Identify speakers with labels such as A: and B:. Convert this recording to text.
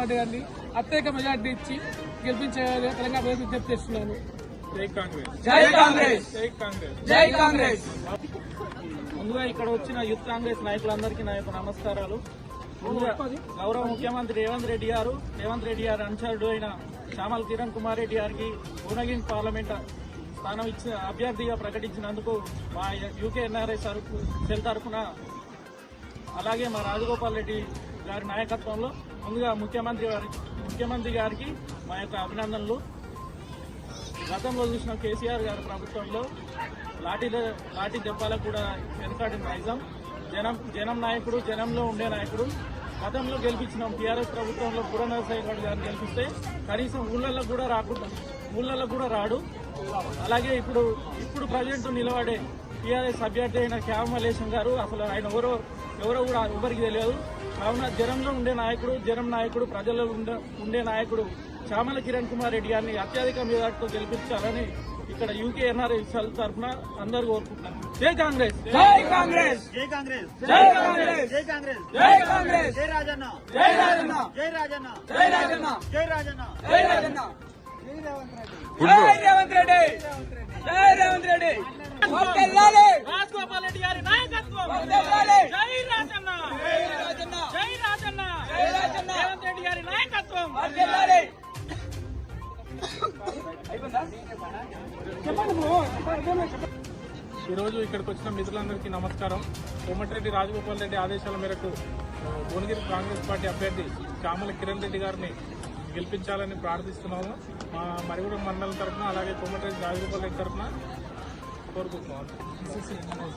A: జగన్మోహన్ రెడ్డి గారిని అత్యధిక మెజార్టీ ఇచ్చి గెలిపించాలని తెలంగాణ ప్రజలకు విజ్ఞప్తి చేస్తున్నాను.
B: జై కాంగ్రెస్,
C: జై కాంగ్రెస్,
B: జై కాంగ్రెస్,
C: జై కాంగ్రెస్.
D: ముందుగా ఇక్కడ వచ్చిన యూత్ కాంగ్రెస్ నాయకులందరికీ నా యొక్క నమస్కారాలు. ముందుగా గౌరవ ముఖ్యమంత్రి రేవంత్ రెడ్డి గారు అనుచరుడు అయిన చామల కిరణ్ కుమార్ రెడ్డి గారికి భువనగిరి పార్లమెంట్ స్థానం ఇచ్చిన అభ్యర్థిగా ప్రకటించినందుకు మా యూకేఎన్ఆర్ఐ సెల్ తరఫున అలాగే మా రాజగోపాల్ రెడ్డి గారి నాయకత్వంలో ముందుగా ముఖ్యమంత్రి గారికి మా యొక్క అభినందనలు. గతంలో చూసిన కేసీఆర్ గారి ప్రభుత్వంలో లాఠీ దెబ్బలకు కూడా వెనుకాడిన నైజం. జనం నాయకుడు, జనంలో ఉండే నాయకుడు. గతంలో గెలిపించినాం టీఆర్ఎస్ ప్రభుత్వంలో పురనరసింహ గారిని గెలిపిస్తే కనీసం ఊళ్ళల్లో కూడా రాడు. అలాగే ఇప్పుడు ప్రజెంట్ నిలబడే టీఆర్ఎస్ అభ్యర్థి అయిన క్యామ మల్లేశం గారు అసలు ఆయన ఎవరో కూడా ఎవరికి తెలియదు. కావున జనంలో ఉండే నాయకుడు, జనం నాయకుడు, ప్రజల్లో ఉండే నాయకుడు చామల కిరణ్ కుమార్ రెడ్డి గారిని అత్యధిక మెజార్టీతో గెలిపించాలని ఇక్కడ యూకేఎన్ఆర్ఐ తరఫున అందరూ కోరుకుంటున్నాను. జై కాంగ్రెస్,
C: జై కాంగ్రెస్,
E: జై కాంగ్రెస్,
C: జై కాంగ్రెస్,
E: జై కాంగ్రెస్,
C: జై కాంగ్రెస్,
E: జై రాజన్న,
C: జై రాజన్న,
E: జై రాజన్న,
C: జై రాజన్న,
E: జై రాజన్న,
C: జై రాజన్న, జై రేవంత్ రెడ్డి, జై రేవంత్ రెడ్డి. వర్ధిల్లాలి
D: రాజగోపాల్ రెడ్డి గారి నాయకత్వం.
C: వర్ధిల్లాలి
D: జై రాజన్న,
C: జై రాజన్న,
D: జై రాజన్న,
C: జై రాజన్న,
D: రేవంత్ రెడ్డి గారి నాయకత్వం.
C: వర్ధిల్లాలి.
B: ఈరోజు ఇక్కడికి వచ్చిన మిత్రులందరికీ నమస్కారం. కోమటిరెడ్డి రాజగోపాల్ రెడ్డి ఆదేశాల మేరకు భువనగిరి కాంగ్రెస్ పార్టీ అభ్యర్థి చామల కిరణ్ రెడ్డి గారిని గెలిపించాలని ప్రార్థిస్తున్నాము. మా మరిగూడెం మండలం తరఫున అలాగే కోమటిరెడ్డి రాజగోపాల్ రెడ్డి తరఫున కోరుకుంటున్నాము.